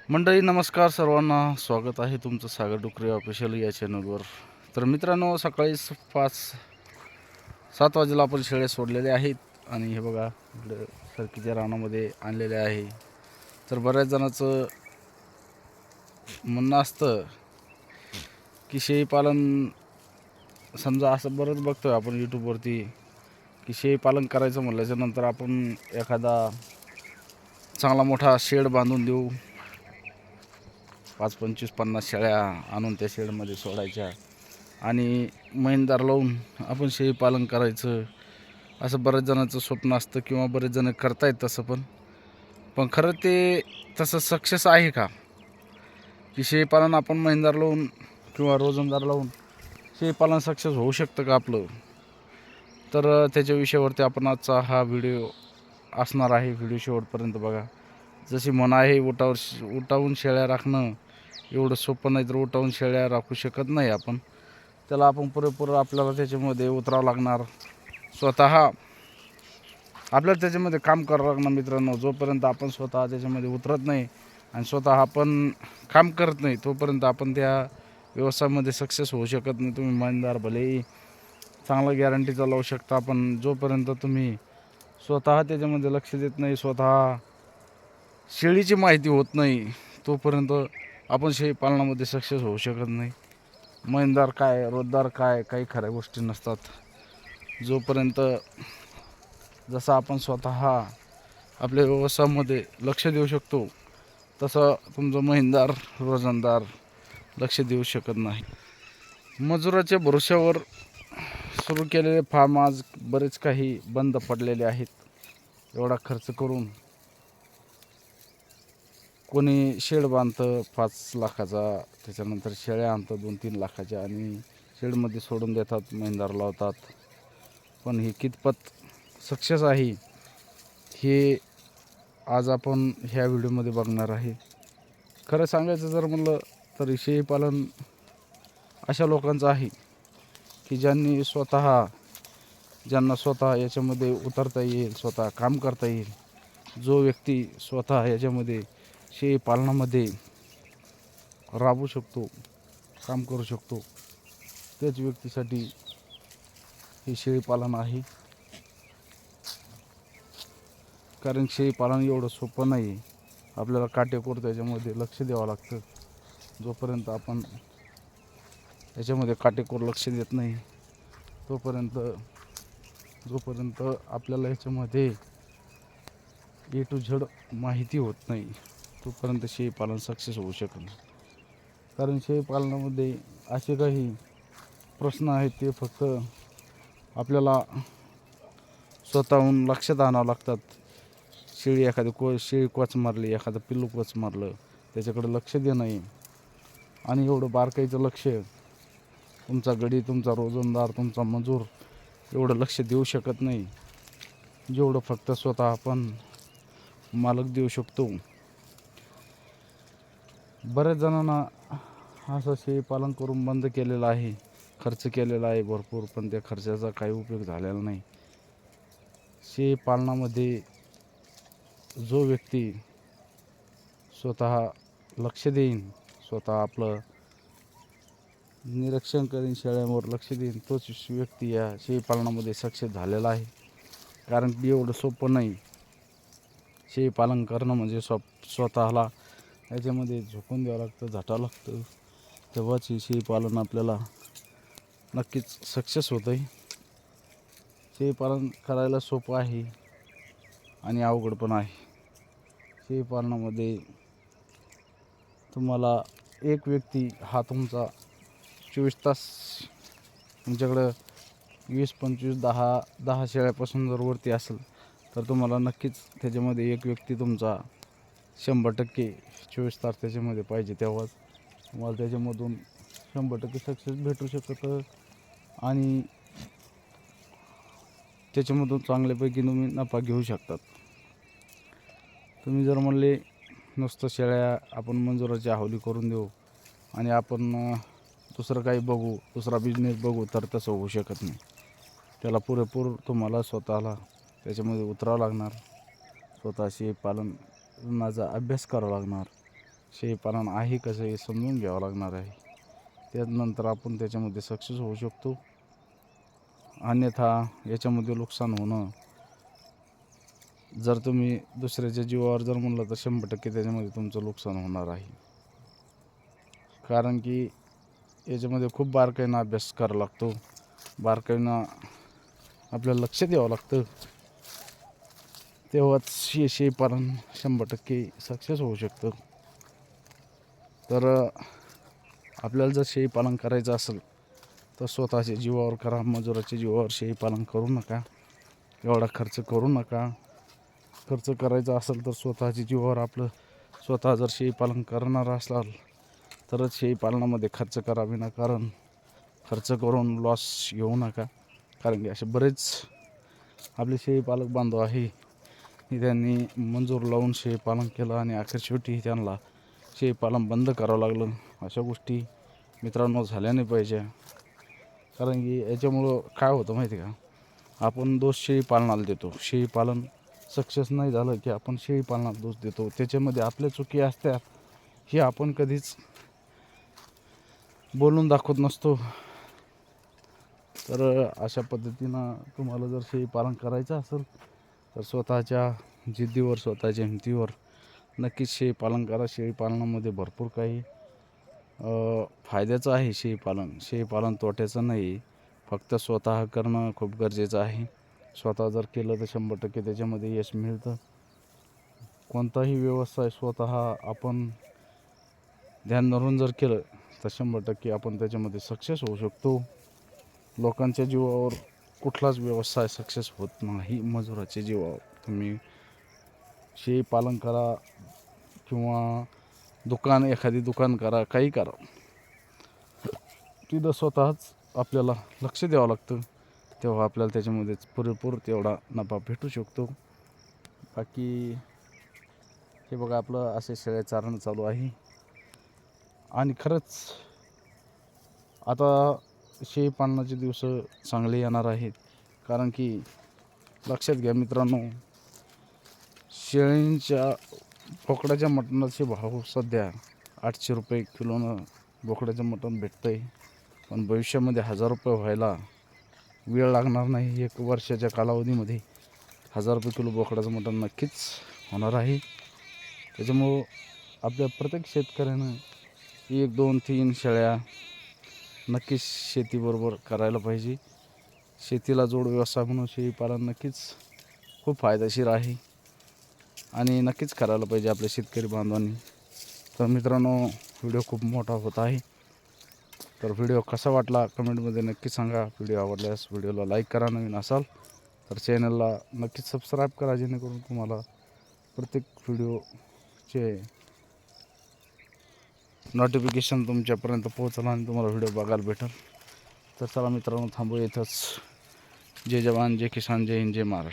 मंडळी नमस्कार सर्वांना. स्वागत आहे तुमचं सागर डुकरे ऑफिशियल या चॅनलवर. तर मित्रांनो, सकाळी 5-7 वाजेला आपण शेळ्या सोडलेले आहेत आणि हे बघा इकडे सरकीच्या रानामध्ये आणलेले आहे. तर बऱ्याच जणांचं म्हणणं असतं की शेळीपालन, समजा असं बरंच बघतोय आपण यूट्यूबवरती, की शेळीपालन करायचं म्हटल्याच्यानंतर आपण एखादा चांगला मोठा शेड बांधून देऊ, 5-25-50 शेळ्या आणून त्या शेडमध्ये सोडायच्या आणि महिनदार लावून आपण शेळीपालन करायचं, असं बऱ्याच जणांचं स्वप्न असतं किंवा बरेच जण करतायत तसं. पण खरं ते तसं सक्सेस आहे का, की शेळीपालन आपण महिनदार लावून किंवा रोजंदार लावून शेळीपालन सक्सेस होऊ शकतं का आपलं? तर त्याच्या विषयावरती आपण आजचा हा व्हिडिओ असणार आहे. व्हिडिओ शेवटपर्यंत बघा. जशी म्हण आहे, उठावून शेळ्या राखणं एवढं सोपं नाही, तर उठावून शेळ्या राखू शकत नाही आपण. त्याला आपण पुरेपूर आपल्याला त्याच्यामध्ये उतरावं लागणार, स्वतः आपल्याला त्याच्यामध्ये काम करावं लागणार. मित्रांनो, जोपर्यंत आपण स्वतः त्याच्यामध्ये उतरत नाही आणि स्वतः आपण काम करत नाही, तोपर्यंत आपण त्या व्यवसायामध्ये सक्सेस होऊ शकत नाही. तुम्ही इमानदार भलेही चांगला गॅरंटीचा लावू शकता, पण जोपर्यंत तुम्ही स्वतः त्याच्यामध्ये लक्ष देत नाही, स्वतः शेळीची माहिती होत नाही, तोपर्यंत आपण शेळीपालनामध्ये सक्सेस होऊ शकत नाही. महिनदार काय, रोजदार काय, काही खऱ्या गोष्टी नसतात. जोपर्यंत जसं आपण स्वतः आपल्या व्यवसायामध्ये लक्ष देऊ शकतो, तसं तुमचं महिनदार, रोजंदार लक्ष देऊ शकत नाही. मजुराच्या भरोश्यावर सुरू केलेले फार्म आज बरेच काही बंद पडलेले आहेत. एवढा खर्च करून कोणी शेड बांधतं 5 लाखाचा, त्याच्यानंतर शेळ्या आणतं 2-3 लाखाच्या आणि शेडमध्ये सोडून देतात, महिनदार लावतात. पण हे कितपत सक्सेस आहे हे आज आपण ह्या व्हिडिओमध्ये बघणार आहे. खरं सांगायचं जर म्हणलं तर शेळीपालन अशा लोकांचं आहे की ज्यांना स्वतः याच्यामध्ये उतरता येईल, स्वतः काम करता येईल. जो व्यक्ती स्वतः याच्यामध्ये शेळीपालनामध्ये राबू शकतो, काम करू शकतो, त्याच व्यक्तीसाठी हे शेळीपालन आहे. कारण शेळीपालन एवढं सोपं नाही. आपल्याला काटेकोर त्याच्यामध्ये लक्ष द्यावं लागतं. जोपर्यंत आपण याच्यामध्ये काटेकोर लक्ष देत नाही, जोपर्यंत आपल्याला याच्यामध्ये ए टू झेड माहिती होत नाही, तोपर्यंत शेळीपालन सक्सेस होऊ शकत नाही. कारण शेळीपालनामध्ये असे काही प्रश्न आहेत, ते फक्त आपल्याला स्वतःहून लक्षात आणावं लागतात. शेळी कोच मारली, एखादं पिल्लू कोच मारलं, त्याच्याकडे लक्ष देणं आहे. आणि एवढं बारकाईचं लक्ष तुमचा गडी, तुमचा रोजंदार, तुमचा मजूर एवढं लक्ष देऊ शकत नाही, जेवढं फक्त स्वतः आपण मालक देऊ शकतो. बऱ्याच जणांना असं शेळीपालन करून बंद केलेलं आहे, खर्च केलेला आहे भरपूर, पण त्या खर्चाचा काही उपयोग झालेला नाही. शेळीपालनामध्ये जो व्यक्ती स्वतः लक्ष देईन, स्वतः आपलं निरीक्षण करीन, शेळ्यांवर लक्ष देईन, तोच व्यक्ती या शेळीपालनामध्ये सक्सेस झालेला आहे. कारण की एवढं सोपं नाही शेळीपालन करणं. म्हणजे स्वतःला याच्यामध्ये झोकून द्यावं लागतं, झटावं लागतं, तेव्हाच हे शेळीपालन आपल्याला नक्कीच सक्सेस होतं आहे. शेळीपालन करायला सोपं आहे आणि अवघड पण आहे. शेळीपालनामध्ये तुम्हाला एक व्यक्ती हा तुमचा 24 तास, तुमच्याकडं 20-25, 10 शेळ्यापासून जर वरती असेल, तर तुम्हाला नक्कीच त्याच्यामध्ये एक व्यक्ती तुमचा 100% 24 तास त्याच्यामध्ये पाहिजे. तेव्हाच तुम्हाला त्याच्यामधून 100% सक्सेस भेटू शकतं आणि त्याच्यामधून चांगल्यापैकी तुम्ही नफा घेऊ शकतात. तुम्ही जर म्हणले नुसतं शेळ्या आपण मंजुराची हावली करून देऊ आणि आपण दुसरं काही बघू, दुसरा बिझनेस बघू, तर तसं होऊ शकत नाही. त्याला पुरेपूर तुम्हाला स्वतःला त्याच्यामध्ये उतरावं लागणार, स्वतःशी पालनाचा अभ्यास करावा लागणार, शेळीपालन आहे कसं हे समजून घ्यावं लागणार आहे. त्यानंतर आपण त्याच्यामध्ये सक्सेस होऊ शकतो. अन्यथा याच्यामध्ये नुकसान होणं, जर तुम्ही दुसऱ्याच्या जीवावर जर म्हणलं तर 100% त्याच्यामध्ये तुमचं नुकसान होणार आहे. कारण की याच्यामध्ये खूप बारकाईनं अभ्यास करावा लागतो, बारकाईनं आपल्याला लक्ष द्यावं लागतं. तेव्हाच शेळीपालन 100% सक्सेस होऊ शकतं. तर आपल्याला जर शेळीपालन करायचं असेल तर स्वतःच्या जीवावर करा. मजुराच्या जीवावर शेळीपालन करू नका, एवढा खर्च करू नका. खर्च करायचा असेल तर स्वतःच्या जीवावर आपलं स्वतः जर शेळीपालन करणार असाल तरच शेळीपालनामध्ये खर्च करा. विनाकारण खर्च करून लॉस घेऊ नका. कारण की असे बरेच आपले शेळीपालक बांधव आहे की त्यांनी मंजूर लावून शेळीपालन केलं आणि अखेर शेवटी त्यांना शेळीपालन बंद करावं लागलं. अशा गोष्टी मित्रांनो झाल्या नाही पाहिजे. कारण की याच्यामुळं काय होतं माहिती आहे का, आपण दोष शेळीपालनाला देतो. शेळीपालन सक्सेस नाही झालं की आपण शेळीपालनाला दोष देतो. त्याच्यामध्ये आपल्या चुकी असतात हे आपण कधीच बोलून दाखवत नसतो. तर अशा पद्धतीनं तुम्हाला जर शेळीपालन करायचं असेल तर स्वतःच्या जिद्दीवर, स्वतःच्या हिमतीवर नक्कीच शेळीपालन करा. शेळीपालनामध्ये भरपूर काही फायद्याचं आहे. शेळीपालन तोट्याचं नाही. फक्त स्वतः करणं खूप गरजेचं आहे. स्वतः जर केलं तर 100% त्याच्यामध्ये यश मिळतं. कोणताही व्यवसाय स्वतः आपण ध्यान धरून जर केलं तर 100% आपण त्याच्यामध्ये सक्सेस होऊ शकतो. लोकांच्या जीवावर कुठलाच व्यवसाय सक्सेस होत नाही. मजुराच्या जीवावर तुम्ही शेळीपालन करा किंवा एखादी दुकान करा, काही करा, तिथं स्वतःच आपल्याला लक्ष द्यावं लागतं. तेव्हा आपल्याला त्याच्यामध्ये पुरेपूर तेवढा नफा भेटू शकतो. बाकी हे बघा, आपलं असे शेळ्या चारणं चालू आहे. आणि खरंच आता शेळीपालनाचे दिवस चांगले येणार आहेत. कारण की लक्षात घ्या मित्रांनो, शेळींच्या बोकडाच्या मटणाचे भाव सध्या 800 रुपये किलोनं बोकडाचं मटण भेटतं आहे. पण भविष्यामध्ये 1000 रुपये व्हायला वेळ लागणार नाही. 1 वर्षाच्या कालावधीमध्ये 1000 रुपये किलो बोकडाचं मटण नक्कीच होणार आहे. त्याच्यामुळं आपल्या प्रत्येक शेतकऱ्यानं 1, 2, 3 शेळ्या नक्कीच शेतीबरोबर करायला पाहिजे. शेतीला जोड व्यवसाय म्हणून शेळीपालन नक्कीच खूप फायदेशीर आहे आणि नक्कीच करायला पाहिजे आपल्या शेतकरी बांधवांनी. तर मित्रांनो, व्हिडिओ खूप मोठा होत आहे. तर व्हिडिओ कसा वाटला कमेंटमध्ये नक्की सांगा. व्हिडिओ आवडल्यास व्हिडिओला लाईक करा. नवीन असाल तर चॅनलला नक्कीच सबस्क्राईब करा, जेणेकरून तुम्हाला प्रत्येक व्हिडिओचे नोटिफिकेशन तुमच्यापर्यंत पोहोचलं आणि तुम्हाला व्हिडिओ बघायला भेटेल. तर चला मित्रांनो, थांबू इथंच. जय जवान, जय किसान, जय हिंद, जय महाराष्ट्र.